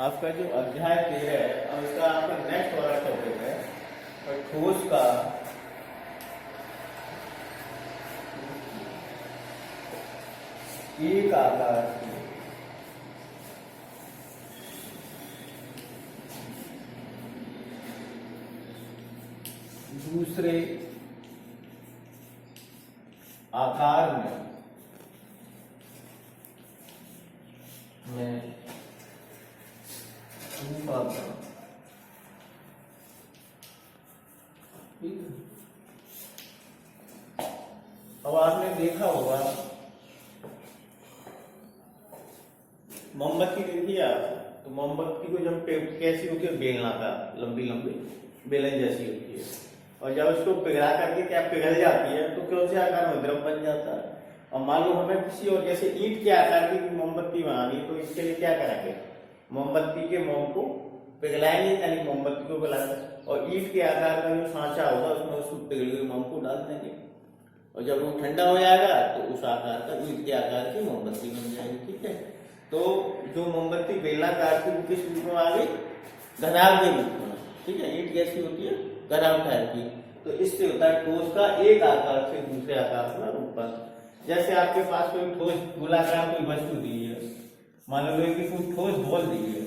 आपका जो अध्याय 13 है और इसका आपका नेक्स्ट वाला टॉपिक है ठोस का एक आकार की दूसरे आकार में रूपांतरण। ठीक है। अब आपने देखा होगा मोमबत्ती देखी है आप, तो मोमबत्ती को जब कैसी होती है, बेलनाकार लंबी लंबी बेलन जैसी होती है, और जब उसको पिघला करके क्या पिघल जाती है तो कौन से आकार में द्रव बन जाता है। और मान लो हमें किसी और जैसे ईंट के आकार की मोमबत्ती बनानी, तो इसके लिए क्या करेंगे, मोमबत्ती के मोम को पिघलाएंगे, यानी मोमबत्ती को पिघलाएंगे, और ईंट के आकार का जो सांचा होगा उसमें उसको पिघले हुए मोम को डाल देंगे, और जब वो ठंडा हो जाएगा तो उस आकार का ईंट के आकार की मोमबत्ती बन जाएगी। ठीक है। तो जो मोमबत्ती बेलनाकार की वो किस रूप में आ गई, घनाभ के रूप में। ठीक है। ईंट कैसी होती है, घनाभ टाइप की। तो इससे होता है ठोस का एक आकार से दूसरे आकार में रूपांतरण। जैसे आपके पास कोई ठोस गोलाकार कोई वस्तु दी है, मान लो कि कोई ठोस बॉल दी है,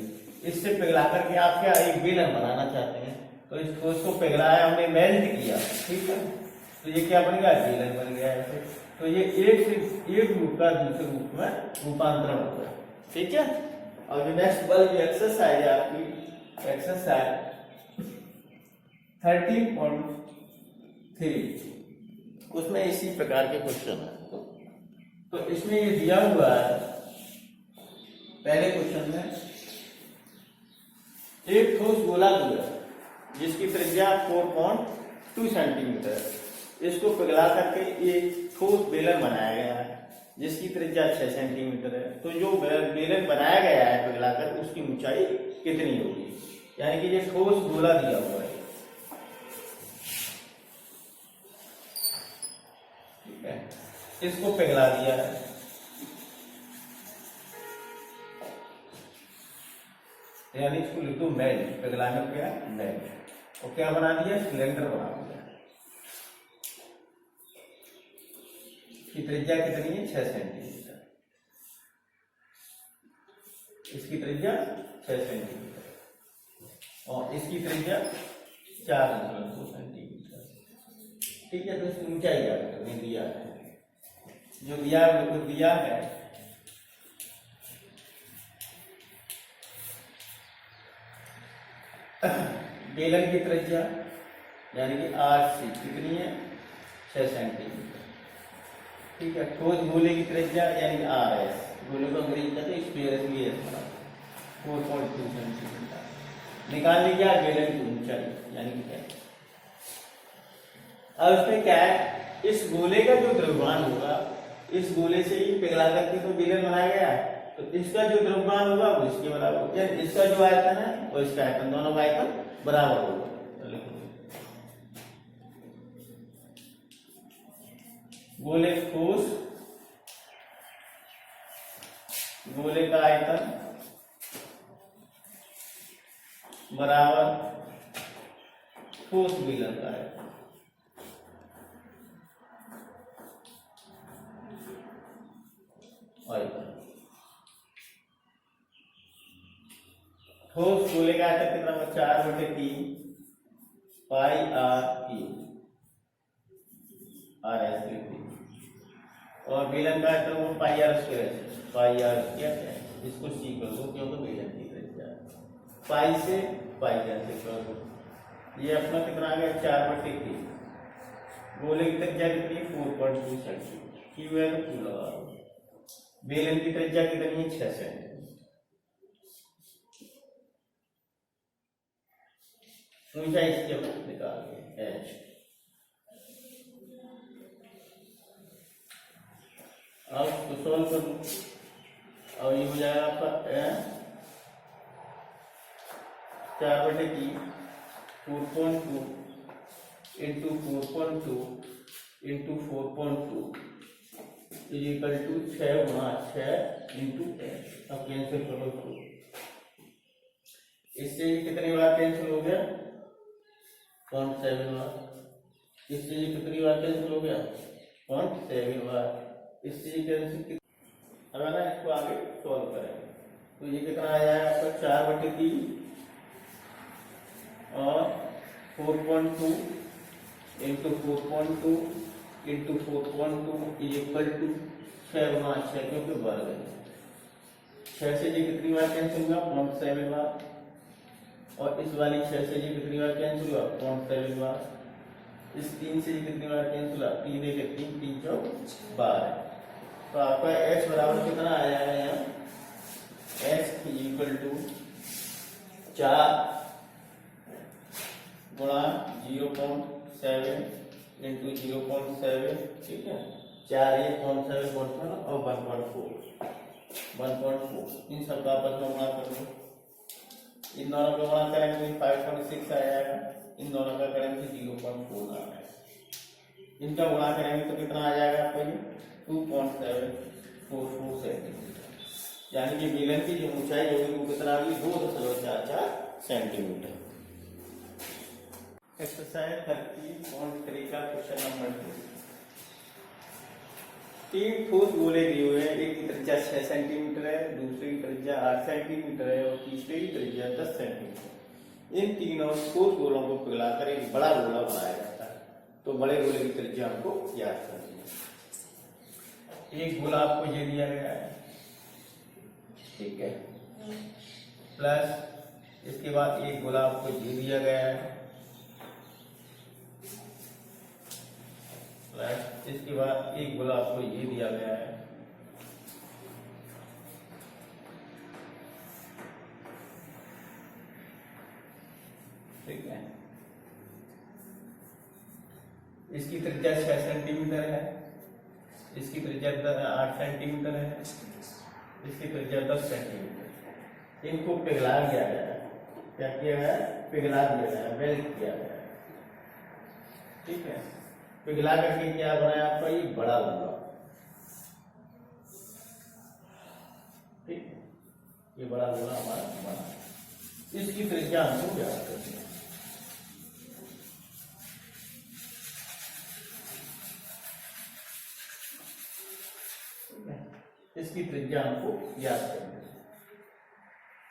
इससे पिघला करके आप क्या एक बेलन बनाना चाहते हैं, तो इस ठोस को पिघलाया, हमने मेल्ट किया। ठीक है। तो ये क्या बन गया, बेलन बन गया ऐसे। तो ये एक से एक रूप का दूसरे रूप में रूपांतरण होता है। ठीक है। और जो नेक्स्ट बल्ब एक्सरसाइज है आपकी, एक्सरसाइज 13.3, उसमें इसी प्रकार के क्वेश्चन है। तो इसमें ये दिया हुआ है, पहले क्वेश्चन में एक ठोस गोला दिया जिसकी त्रिज्या 4.2 सेंटीमीटर, इसको पिघला करके एक ठोस बेलन बनाया गया है जिसकी त्रिज्या 6 सेंटीमीटर है। तो जो बेलन बनाया गया है पिघलाकर, उसकी ऊंचाई कितनी होगी, यानी कि ये ठोस गोला दिया हुआ है। ठीक है। इसको पिघला दिया है, यानी इसको लिख दो मेल्ट, पिघलाने को क्या मेल्ट, और क्या बना दिया, सिलेंडर बना दिया। इसकी त्रिज्या कितनी है, 6 सेंटीमीटर। इसकी त्रिज्या 6 सेंटीमीटर और इसकी त्रिज्या 4.2 सेंटीमीटर। ठीक है। तो इसकी ऊंचाई क्या करनी दिया है, जो दिया है वो दिया है बेलन की त्रिज्या, यानी कि RC कितनी है, 6 सेंटीमीटर। ठीक है। ठोस गोले की त्रिज्या यानी कि RS, गोले को अंग्रेजी कहते हैं स्फीयर, इसलिए 4.2 सेंटीमीटर। निकालने क्या, बेलन की ऊंचाई यानी कि क्या। अब इसमें क्या है, इस गोले का जो द्रव्यमान होगा, इस गोले से ही पिघला करके तो बेलन बनाया गया है, तो इसका जो द्रव्यमान होगा वो इसके बराबर होगा, यानी इसका जो आयतन है और इसका आयतन, दोनों का आयतन बराबर होगा। गोले ठोस, गोले का आयतन बराबर ठोस बेलन का आयतन। ठोस गोले का आयतन कितना होगा, 4/3 पाई RS लिखते, और बेलन का आयतन वो पाई R क्या है, इसको C कर दो क्योंकि बेलन की त्रिज्या पाई से पाई R से कर दो। ये अपना कितना आ गया, 4/3। गोले की त्रिज्या कितनी, 4.2 सेंटीमीटर। क्यू है तो क्यू लगा दो। बेलन की त्रिज्या कितनी है, 6 सेंटीमीटर। ऊंचाई इसके निकाल के H। अब तो सॉल्व कर लो, और ये हो जाएगा आपका 4/3 4.2 इंटू 4.2 इंटू 4.2 इक्वल टू 6 गुणा 6 इंटू 10। अब कैंसिल करो तो इससे ये कितनी बार कैंसिल हो गया 0.7 बार। इससे ये कितनी बार कैंसिल हो गया 0.7 बार। इससे ये कैंसिल। अब है ना इसको आगे सॉल्व करेंगे तो ये कितना आ जाएगा आपका 4/3 और 4.2 इंटू 4.2 इंटू 4.2 इक्वल टू 6 गुना 6 क्योंकि वर्ग है। 6 से ये कितनी बार कैंसिल हुआ 0.7 बार और इस वाली 6 से ये कितनी बार कैंसिल हुआ 0.7 बार। इस 3 से ये कितनी बार कैंसिल हुआ 3 1 3 3 4 12। तो आपका x बराबर कितना आ जाएगा यहाँ x इक्वल टू 4 गुणा 0.7 इंटू 0.7 ठीक है 4 1 0.7 और 1.4 इन सब का आपस में गुणा कर लो। इन दोनों का गुणा करेंगे 5.6 आ जाएगा। इन दोनों का करेंगे 0.4 आ जाएगा। इनका गुणा करेंगे तो कितना आ जाएगा आपको ये 2.744 सेंटीमीटर। यानी कि बेलन की जो ऊंचाई होगी वो कितना होगी 2.44 सेंटीमीटर। एक्सरसाइज 30.3 का क्वेश्चन नंबर 2। 3 ठोस गोले दिए हुए हैं। एक की त्रिज्या 6 सेंटीमीटर है, दूसरे की त्रिज्या 8 सेंटीमीटर है और तीसरे की त्रिज्या 10 सेंटीमीटर। इन तीनों ठोस गोलों को पिघलाकर एक बड़ा गोला बनाया जाता है। तो बड़े गोले की त्रिज्या हमको याद करनी है। एक गोला आपको ये दिया गया है ठीक है प्लस इसके बाद एक गोला आपको ये दिया गया है प्लस इसके बाद एक गोला आपको ये दिया गया है ठीक है। इसकी त्रिज्या 6 सेंटीमीटर है, इसकी त्रिज्या 8 सेंटीमीटर है, इसकी त्रिज्या 10 सेंटीमीटर। इनको पिघला दिया गया है। क्या किया गया है पिघला दिया गया है, वेल्ड किया गया है ठीक है। पिघला करके क्या बनाया आपका ये बड़ा गोला ठीक है। ये बड़ा गोला हमारा बना। इसकी त्रिज्या हमको ज्ञात करनी है। इसकी त्रिज्या हमको ज्ञात करनी है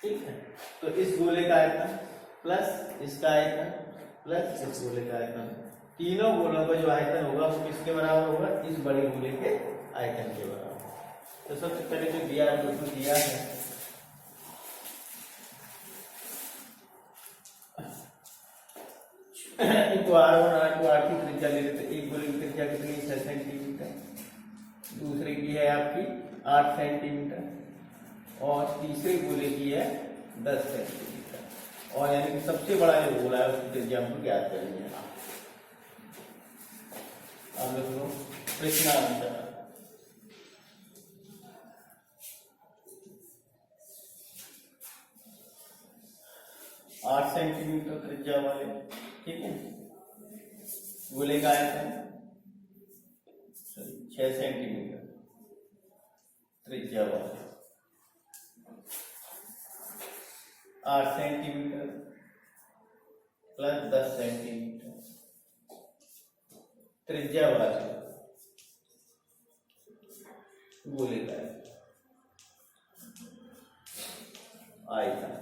ठीक है। तो इस गोले का आयतन प्लस इसका आयतन प्लस इस गोले का आयतन, तीनों गोलों का जो आयतन होगा वो किसके बराबर होगा इस बड़े गोले के आयतन के बराबर। तो सबसे पहले जो दिया है उसको दिया है इनको R1 R2 R की त्रिज्या ले लेते। एक गोले की त्रिज्या कितनी 6 सेंटीमीटर, दूसरे की है आपकी 8 सेंटीमीटर और तीसरे गोले की है 10 सेंटीमीटर। और यानी कि सबसे बड़ा जो गोला है उसकी त्रिज्या हमको ज्ञात करनी है। अब लिख लो प्रश्न आंसर 8 सेंटीमीटर त्रिज्या वाले ठीक है गोले का आयतन 6 सेंटीमीटर त्रिज्या वाले 8 सेंटीमीटर प्लस 10 सेंटीमीटर त्रिज्या वाले गोले का आयतन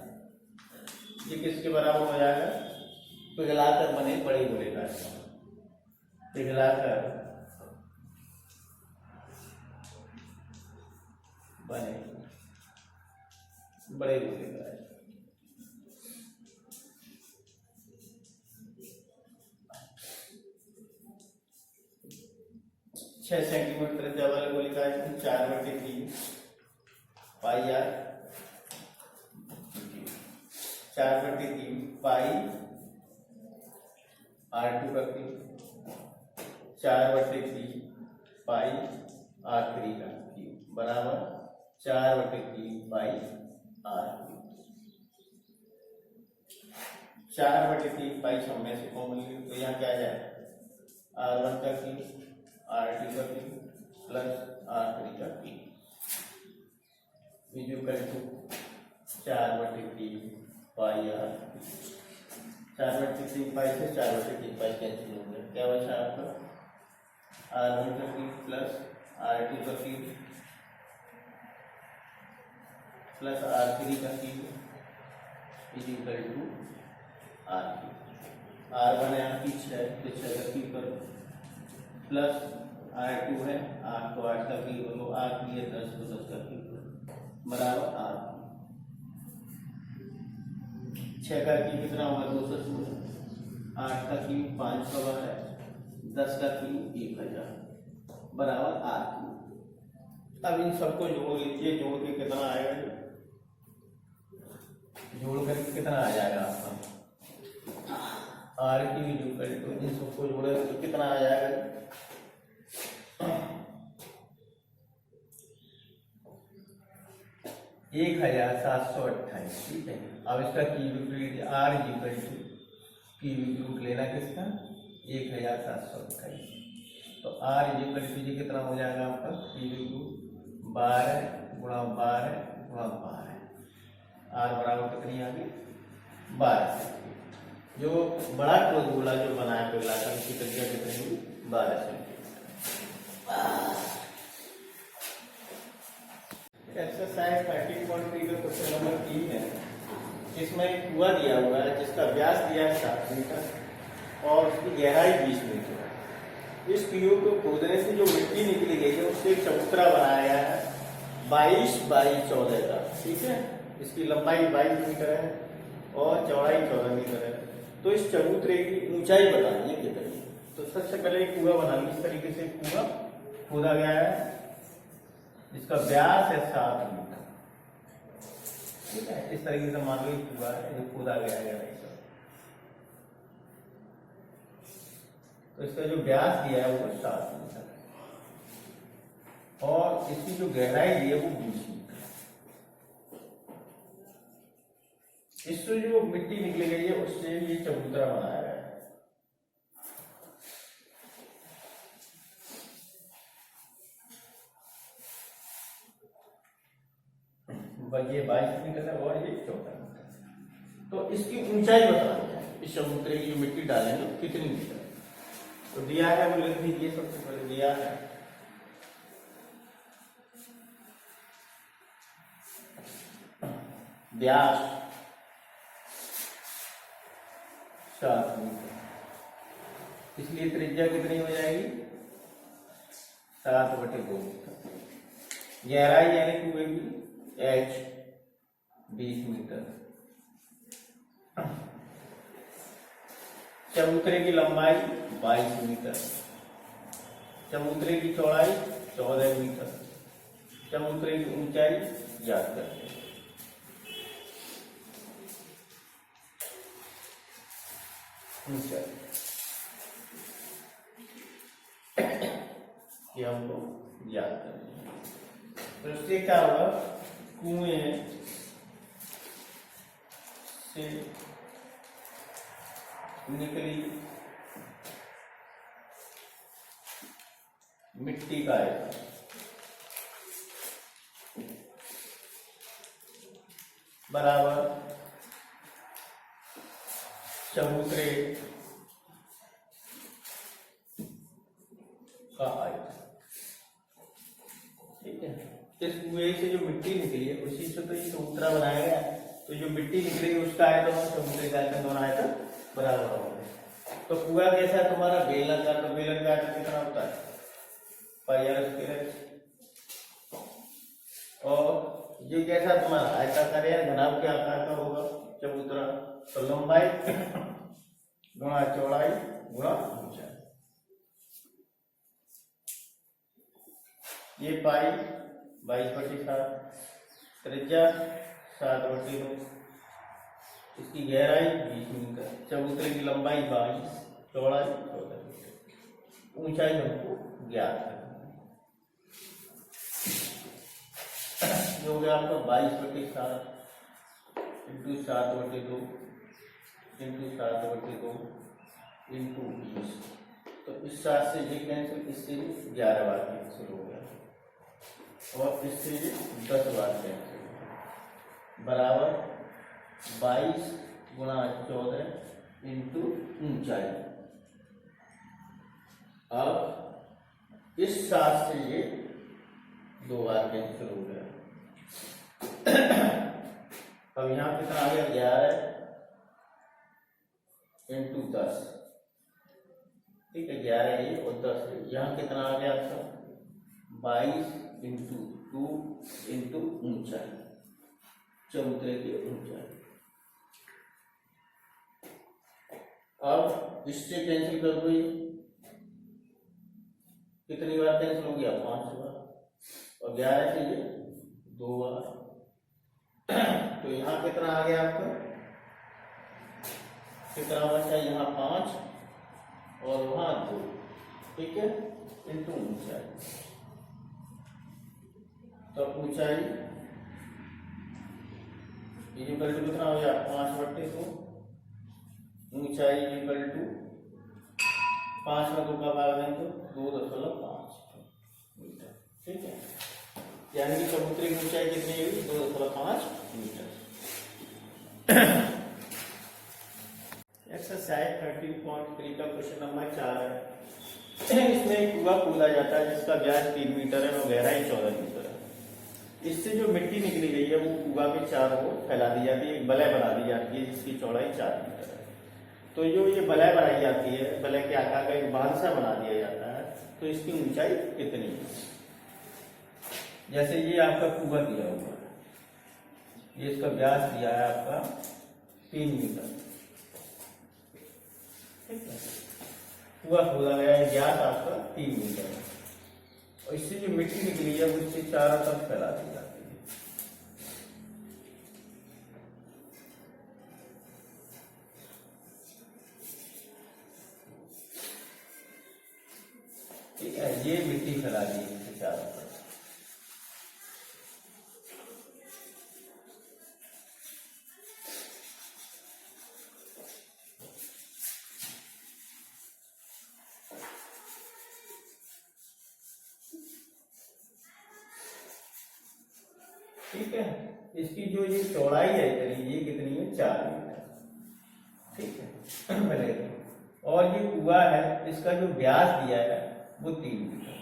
ये किसके बराबर हो जाएगा पिघलाकर बने बड़े गोले का पिघलाकर बने बड़े गोले का 6 सेंटीमीटर त्रिज्या वाले गोले का आयतन 4/3 पाई r 4/3 पाई r2 का क्यूब 4/3 पाई r3 का क्यूब बराबर 4/3 पाई r3। 4/3 पाई छोड़ने से कॉमन ले तो यहाँ क्या आ जाए r1 का क्यूब R2 का क्यूब प्लस R3 का cube equal to 4/3 pi R, 4/3 pi से 4/3 पाई कैंसिल हो गया, क्या बचा आपका R1 का क्यूब प्लस R2 का क्यूब प्लस R3 का cube is equal to R3। R1 है आपकी 6 तो 6 का क्यूब करो प्लस R2 है 8 तो 8 का क्यूब करो, R3 है 10 तो 10 का क्यूब करो बराबर R3। 6 का क्यूब कितना होगा 216, 8 का क्यूब 512, 10 का क्यूब 1000 बराबर R3। अब इन सबको जोड़ लीजिए, जोड़ के कितना आएगा, जोड़ करके कितना आ जाएगा आपका R की इक्वल टू, इन सबको जोड़े तो कितना आ जाएगा 1728। ठीक है, अब इसका cubic root R equal to cubic root लेना किसका 1728, तो R इक्वल टू कितना हो जाएगा आपका क्यूबिक रूट 12 गुणा 12 गुणा 12, R बराबर कितनी आ गई 12। जो बड़ा गोला जो बनाया पहला का उसकी त्रिज्या कितनी 12 सेंटीमीटर। एक्सरसाइज 13.3 का क्वेश्चन नंबर 3 है। इसमें एक कुआं दिया हुआ है जिसका व्यास दिया है 7 मीटर और उसकी गहराई 20 मीटर है। इस कुएं को खोदने से जो मिट्टी निकली गई है उससे एक चबूतरा बनाया गया है 22 बाई 14 का। ठीक है, इसकी लंबाई 22 मीटर है और चौड़ाई 14 मीटर है। तो इस चबूतरे की ऊंचाई बताइए कितनी। तो सबसे पहले एक कुआं बनाएंगे, इस तरीके से कुआं खोदा गया है जिसका व्यास है 7 मीटर। ठीक है, इस तरीके से मान लो कुआं है जो खोदा गया है, तो इसका जो व्यास दिया है वो 7 मीटर है और इसकी जो गहराई दी है वो 20 मीटर। इससे जो मिट्टी निकली गई है उससे ये चबूतरा बनाया गया है। ये 22 मीटर है और ये 14 मीटर। तो इसकी ऊंचाई बतानी है, इस चबूतरे की जो मिट्टी डालेंगे कितनी मीटर। तो दिया है वो लिख दीजिए, सबसे पहले दिया है व्यास 7 मीटर, इसलिए त्रिज्या कितनी हो जाएगी 7/2 मीटर। गहराई यानी कुएं की H 20 मीटर। चबूतरे की लंबाई 22 मीटर, चबूतरे की चौड़ाई 14 मीटर, चबूतरे की ऊंचाई याद करते हैं। ये हमको याद करना है। तो इससे क्या होगा, कुएं से निकली मिट्टी का आयतन बराबर चबूतरे का आयतन। ठीक है, इस कुएं से जो मिट्टी निकली है उसी से तो ये चबूतरा बनाया गया है। तो जो मिट्टी निकली उसका आयतन और चबूतरे का आयतन दोनों आयतन बराबर होंगे। तो कुआं कैसा है तुम्हारा बेलनाकार, तो बेलन का आयतन कितना होता है πr²। और ये कैसा तुम्हारा आयताकार या घनाभ के आकार का होगा चबूतरा। तो लंबाई गुणा चौड़ाई गुणा ऊंचाई, ये पाई 22/7, त्रिज्या 7/2, इसकी गहराई 20 मीटर, चबूतरे की लंबाई 22, चौड़ाई 14 मीटर, ऊंचाई हमको ज्ञात है। जो हो गया आपका 22/7 इंटू 7/2 इंटू 7/2 इंटू 20। तो इस 7 से ये कैंसिल, इससे 11 बार कैंसिल हो गया और इससे 10 बार कैंसिल बराबर 22 गुणा 14 इंटू ऊंचाई। अब इस 7 से ये 2 बार कैंसिल हो गया। अब यहाँ कितना आ गया 11 इंटू 10, ठीक है 11 ये और 10 है। यहाँ कितना आ गया आपका 22 इंटू 2 इंटू ऊंचाई, चबूतरे की ऊंचाई। अब इससे कैंसिल कर दो, ये कितनी बार कैंसिल हो गया 5 बार, और 11 से ये 2 बार। तो यहाँ कितना आ गया आपका, कितना बचा यहाँ 5 और वहां 2, ठीक है, इंटू ऊंचाई। तो ऊंचाई इक्वल टू कितना हो गया 5/2, ऊंचाई इक्वल टू 5 में 2 का भाग दें तो 2.5 मीटर, ठीक है। यानी कि चबूतरे की ऊंचाई कितनी हुई 2.5 मीटर। एक्सरसाइज 13.3 का क्वेश्चन नंबर 4 है। इसमें एक कुआं खोदा जाता है जिसका व्यास 3 मीटर है और गहराई 14 मीटर है। इससे जो मिट्टी निकली गई है वो कुआं के चारों ओर फैला दी जाती है, एक बलय बना दी जाती है जिसकी चौड़ाई 4 मीटर है। तो जो ये बलय बनाई जाती है, बलय के आकार का एक बांध सा बना दिया जाता है, तो इसकी ऊंचाई कितनी है। जैसे ये आपका कुआं दिया हुआ है, ये इसका व्यास दिया है आपका 3 मीटर, ठीक है। कुआं खोदा गया है, व्यास आपका 3 मीटर है, और इससे जो मिट्टी निकली है वो इससे चारों तरफ फैला दी जाती है। ठीक है, ये मिट्टी फैला दी है इससे चारों तरफ। ठीक है, इसकी जो ये चौड़ाई है ये कितनी है 4 मीटर, ठीक है बनेगा। और ये कुआं है, इसका जो व्यास दिया है वो 3 मीटर।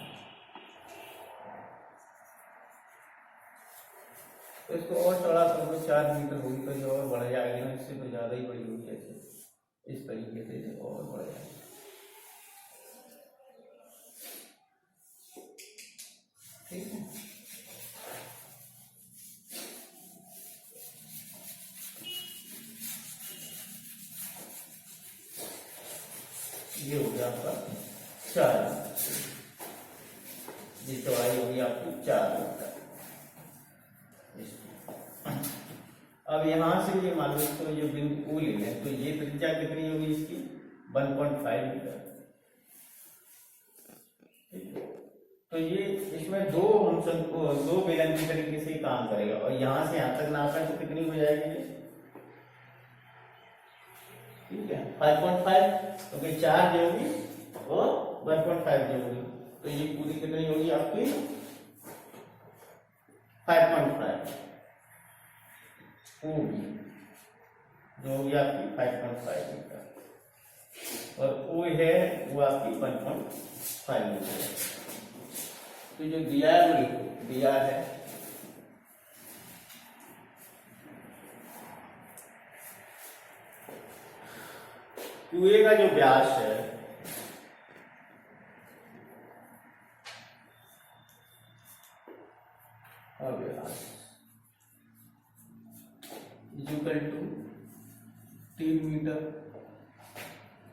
तो इसको और चौड़ा कर दो, 4 मीटर होगी तो ये और बढ़ जाएगी ना, इससे तो ज्यादा ही बड़ी होगी, ऐसे इस तरीके से और बढ़ जाएगी, ठीक है। ये हो गया आपका 4 मीटर, ये चौड़ाई होगी आपकी 4 मीटर। अब यहां से ये मान लो तो ये बिंदु O ले लें, तो ये त्रिज्या कितनी होगी इसकी 1.5 मीटर, ठीक है। तो ये इसमें दो बेलन की तरीके से काम करेगा, और यहां से यहां तक नापा तो कितनी हो जाएगी, ठीक है 5.5, क्योंकि 4 जो होगी और 1.5 जो होगी, तो ये पूरी कितनी होगी आपकी 5.5 होगी, जो होगी आपकी 5.5 मीटर, और O है वो आपकी 1.5 मीटर। तो जो दिया है वो लिखो, दिया है कुएं का जो व्यास है इक्वल टू 3 मीटर,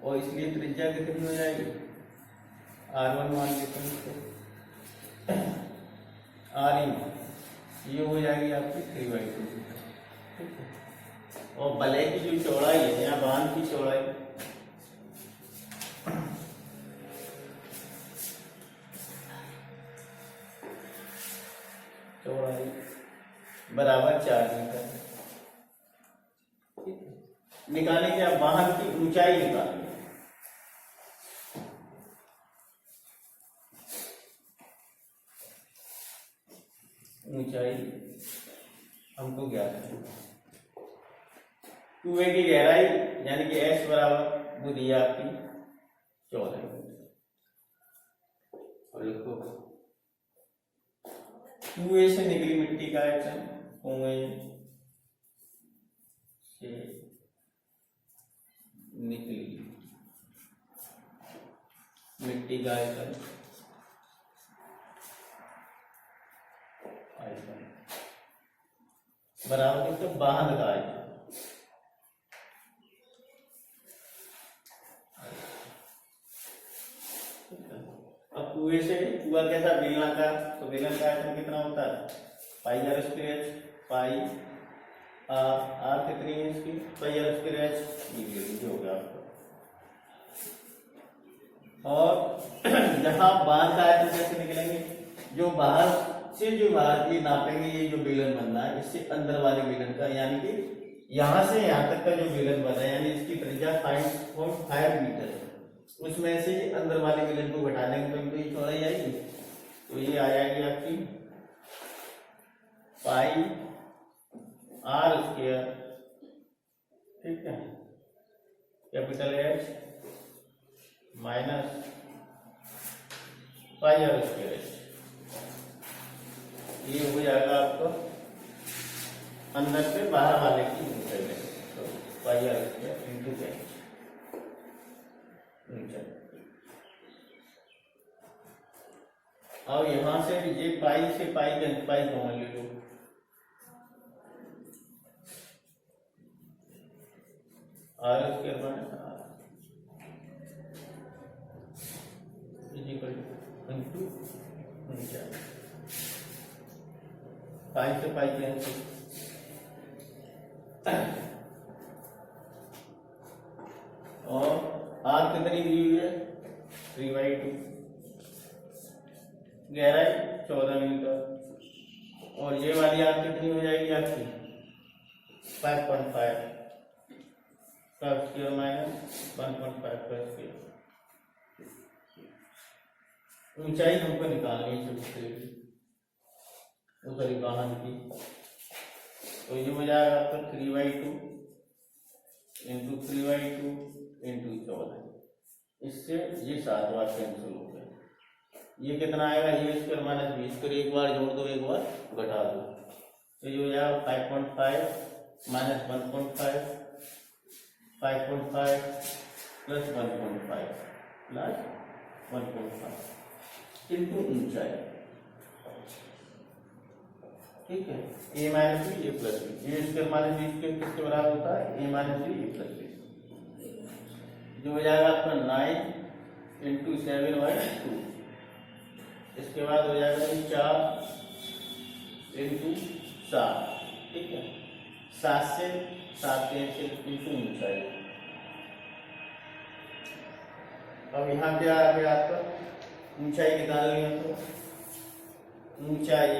और इसलिए त्रिज्या कितनी हो जाएगी R1 मान लेते हैं, ये हो जाएगी आपकी 3/2 मीटर, ठीक है। और बलय की जो चौड़ाई है या बांध की चौड़ाई बराबर 4 मीटर, ठीक है। निकालें कि आप वाहन की ऊंचाई निकालेंगे, ऊंचाई हमको ज्ञात है, कुएं की गहराई यानी कि एस बराबर वो दी आपकी 14 मीटर। और लिखो कुएं से निकली मिट्टी का आयतन, कुएं से निकली मिट्टी का आयतन बराबर तो बांध का आयतन। अब कुएं से कुआ कैसा बेलना का, तो बेलन का आयतन कितना होता है pi are square h, pi r कितनी है इसकी पाई आर स्क्वायर एच, ये हो गया आपको। और जहां बांध का आयतन कैसे निकलेंगे, जो बाहर से जो बाहर की नापेंगे, ये जो बेलन बनना है इससे अंदर वाले बेलन का, यानी कि यहां से यहां तक का जो बेलन बना है यानी इसकी त्रिज्या 5.5 मीटर है, उसमें से अंदर वाले बेलन को घटा देंगे तो इनको ये चौड़ाई आएगी, तो ये आ जाएगी आपकी पाई आर स्क्वायर, ठीक है, capital H minus pi are square H. ये हो जाएगा आपको अंदर से बाहर वाले की ऊंचाई, तो पाई आर स्क्वायर इंटू एच ऊंचाई। और यहां से ये पाई से पाई कॉमन ले लो, आर स्क्वायर माइनस इंटू ऊंचाई, पाई से पाई कैंसिल, और आर कितनी दी हुई है 3/2, गहराई 14 मीटर, और ये वाली आर कितनी हो जाएगी आपकी 5.5 का स्क्वायर माइनस 1.5 का स्क्वायर। ऊंचाई हमको निकालनी है सबसे उधर बाहर की, तो ये हो जाएगा आपका 3/2 इंटू 3/2 इंटू 14, इससे ये 7 बार कैंसिल हो गया। ये कितना आएगा, ये स्क्वायर माइनस बी स्क्वायर, एक बार जोड़ दो एक बार घटा दो, तो ये हो जाएगा 5.5 माइनस 1.5, 5.5 प्लस 1.5 प्लस 1.5 इंटू ऊंचाई, ठीक है, ए माइनस बी ए प्लस बी, ए स्क्वायर माइनस बी स्क्वायर किसके बराबर होता है ए माइनस बी ए प्लस बी, जो हो जाएगा आपका 9 इंटू 7/2, इसके बाद हो जाएगा 4 इंटू 7, ठीक है, 7 से 7 कैंसिल इंटू ऊंचाई। अब यहाँ क्या आ गया आपका ऊंचाई निकालनी है, तो ऊंचाई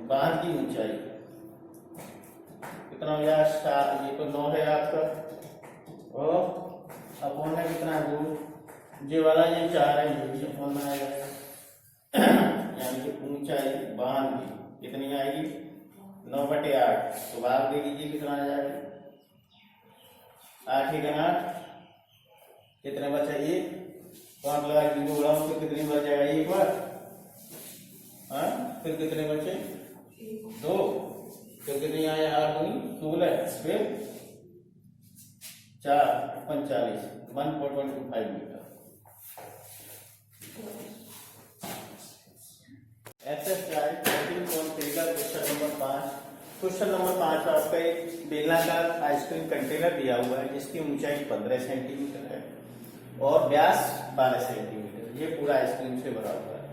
बाहर की ऊंचाई कितना हो गया 7, ये तो 9 है आपका, और अपोन में कितना है 2, ये वाला ये 4 है, ये भी अपोन में आएगा, यानी कि ऊंचाई बाहर की कितनी आएगी 9/8, तो भाग दे दीजिए कितना आ जाएगा 8 × 8, कितने बचा ये 5 लगा 0 उड़ाओ तो कितनी बच जाएगा एक बार, हाँ फिर कितने बचे 2, फिर कितनी आए 8 दूनी 16, फिर 4 45 1.25 मीटर। एक्सरसाइज 14.3 का क्वेश्चन नंबर 5। क्वेश्चन नंबर 5 आपका एक बेलनाकार आइसक्रीम कंटेनर दिया हुआ है जिसकी ऊंचाई 15 सेंटीमीटर है और व्यास 12 सेंटीमीटर, ये पूरा आइसक्रीम से भरा हुआ है।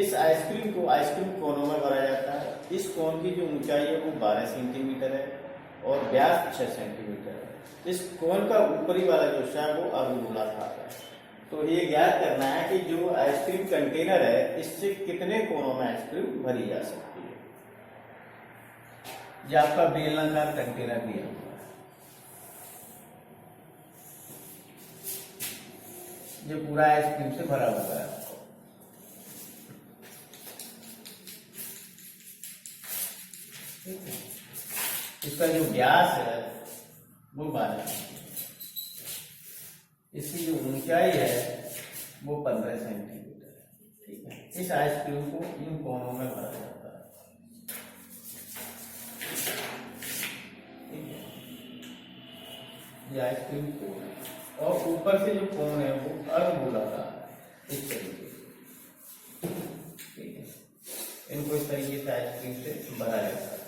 इस आइसक्रीम को आइसक्रीम कोनों में भरा जाता है। इस कोन की जो ऊंचाई है वो 12 सेंटीमीटर है और व्यास 6 सेंटीमीटर है। इस कोन का ऊपरी वाला जो हिस्सा है वो अर्धगोलाकार है। तो ये ज्ञात करना है कि जो आइसक्रीम कंटेनर है इससे कितने कोनों में आइसक्रीम भरी जा सकती है। ये आपका बेलनाकार कंटेनर दिया हुआ है, ये पूरा आइसक्रीम से भरा हुआ है। इसका जो व्यास है वो 12 सेंटीमीटर। इसकी जो ऊंचाई है वो 15 सेंटीमीटर है। ठीक है, इस आइसक्रीम को इन कोनों में भरा जाता है। ठीक है, ये आइसक्रीम कोन है और ऊपर से जो कोन है वो अर्धगोलाकार है, इस तरीके से। ठीक है, इनको इस तरीके से आइसक्रीम से भरा जाता है।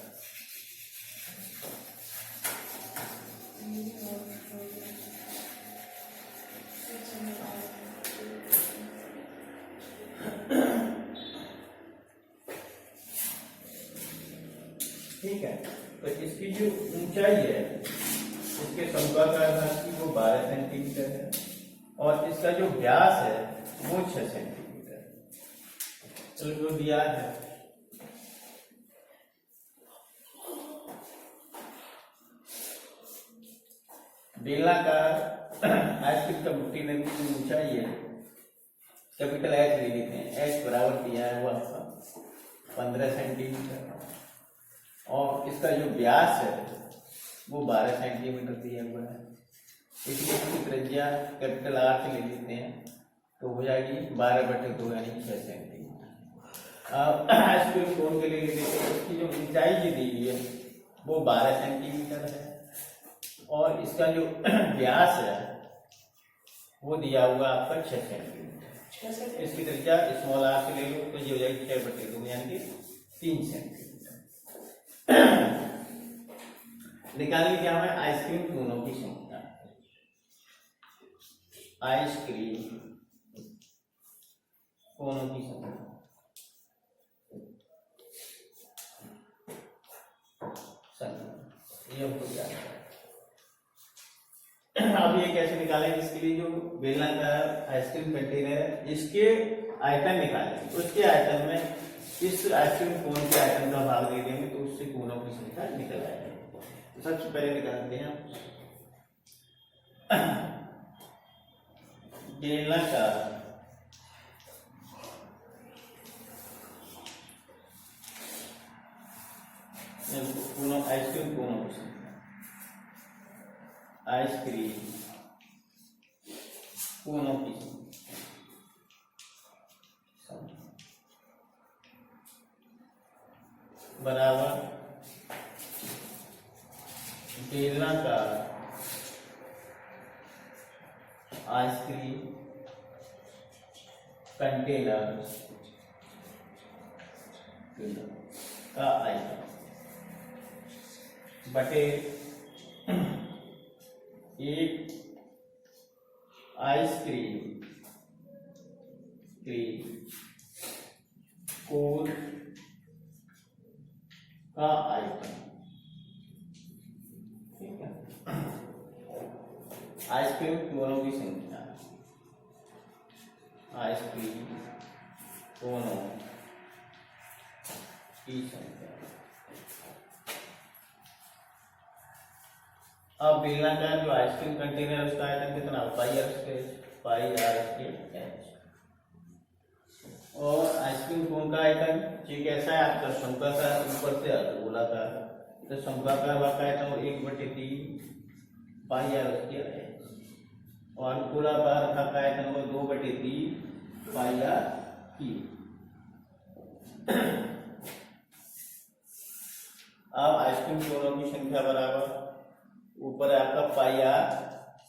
ठीक है, तो इसकी जो ऊंचाई है इसके समद्वाकार भाग की वो 12 सेंटीमीटर है और इसका जो व्यास है वो 6 सेंटीमीटर है। चलो जो दिया है बेलनाकार आइसक्रीम का बुट्टी ने की ऊंचाई है कैपिटल एच ले लेते हैं। एच बराबर दिया है वो आपका 15 सेंटीमीटर और इसका जो व्यास है वो 12 सेंटीमीटर दिया हुआ है। इसलिए इसकी त्रिज्या कैपिटल आर से ले लेते हैं तो हो जाएगी 12/2 यानी 6 सेंटीमीटर। आइसक्रीम कोन के लिए ले लेते हैं, इसकी जो ऊंचाई जी दी हुई है वो 12 सेंटीमीटर है और इसका जो व्यास है वो दिया हुआ आपका 6 सेंटीमीटर। इसकी त्रिज्या स्मॉल आर से ले लो तो ये हो जाएगी 6/2 यानी कि 3 सेंटीमीटर। निकालनी क्या है आइसक्रीम कोनों की संख्या। आइसक्रीम कोनों की संख्या ये हमको क्या है। अब ये कैसे निकालेंगे, इसके लिए जो बेलनाकार आइसक्रीम कंटेनर है इसके आयतन निकालेंगे। उसके आयतन में इस आइसक्रीम कोन के आयतन का भाग दे देंगे तो उससे कोनों की संख्या निकल आएगी। तो सबसे पहले निकालते हैं बेलनाकार कोनों आइसक्रीम कोनों की संख्या। आइसक्रीम कोनों की संख्या बराबर बेलनाकार आइसक्रीम कंटेनर का आयतन बटे एक आइसक्रीम कोन का आयतन। ठीक है, आइसक्रीम कोनों की संख्या। आइसक्रीम कोनों की संख्या। अब बेलनाकार जो आइसक्रीम कंटेनर है उसका आयतन कितना पाई आर स्क्वायर एच और आइसक्रीम कोन का आयतन ये कैसा है आपका शंक्वाकार ऊपर से गोलाकार तो शंक्वाकार का आयतन 1/3 पाई आर स्क्वायर एच और गोलाकार का आयतन 2/3 पाई आर क्यूब। अब आइसक्रीम कोनों की संख्या बराबर ऊपर है आपका पाई आर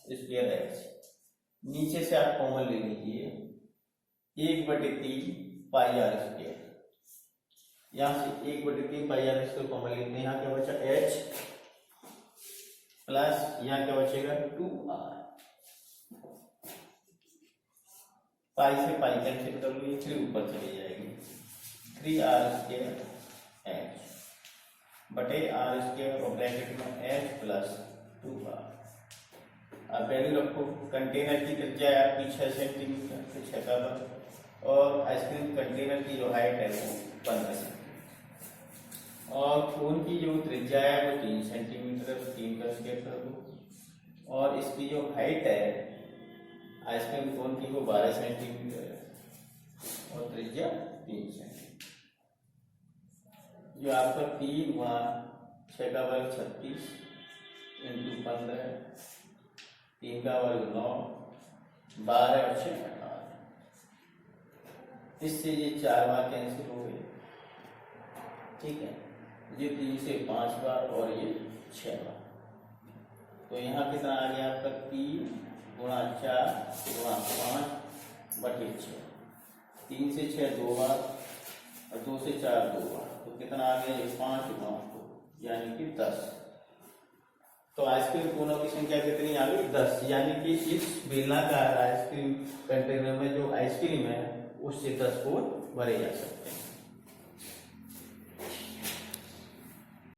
स्क्वायर एच, नीचे से आप कॉमन ले लीजिए 1/3 पाई आर स्क्वायर। यहां से 1/3 पाई आर स्क्वायर कॉमन लेते हैं, यहाँ क्या बचा एच प्लस यहाँ क्या बचेगा 2r। पाई से पाई कैंसिल कर लो, ये 3 ऊपर चली जाएगी 3r स्क्वायर एच बटे आर स्क्वायर और ब्रैकेट में एच प्लस 2r। अब वैल्यू रखो, कंटेनर की त्रिज्या है आपकी 6 सेंटीमीटर तो 6 का बन और आइसक्रीम कंटेनर की जो हाइट है वो 15 सेंटीमीटर और कोन की जो त्रिज्या है वो 3 सेंटीमीटर है तो 3 का स्क्वायर कर दो और इसकी जो हाइट है आइसक्रीम कोन की वो 12 सेंटीमीटर है और त्रिज्या 3 सेंटीमीटर। जो आपका 3 × 6 का वर्ग 36 इंटू 15, 3 का वर्ग 9, 12 और 6 18। इससे ये 4 बार कैंसिल हो गए, ठीक है। ये 3 से 5 बार और ये 6 बार। तो यहाँ कितना आ गया आपका 3 गुणा 4 गुणा 5 बटे 6। 3 से 6 2 बार और 2 से 4 2 बार, तो कितना आ गया 5 गुणा 2 यानी कि 10। तो आइसक्रीम कोनों की संख्या कितनी आ गई 10, यानी कि इस बेलनाकार आइसक्रीम कंटेनर में जो आइसक्रीम है उससे 10 कोन भरे जा सकते हैं।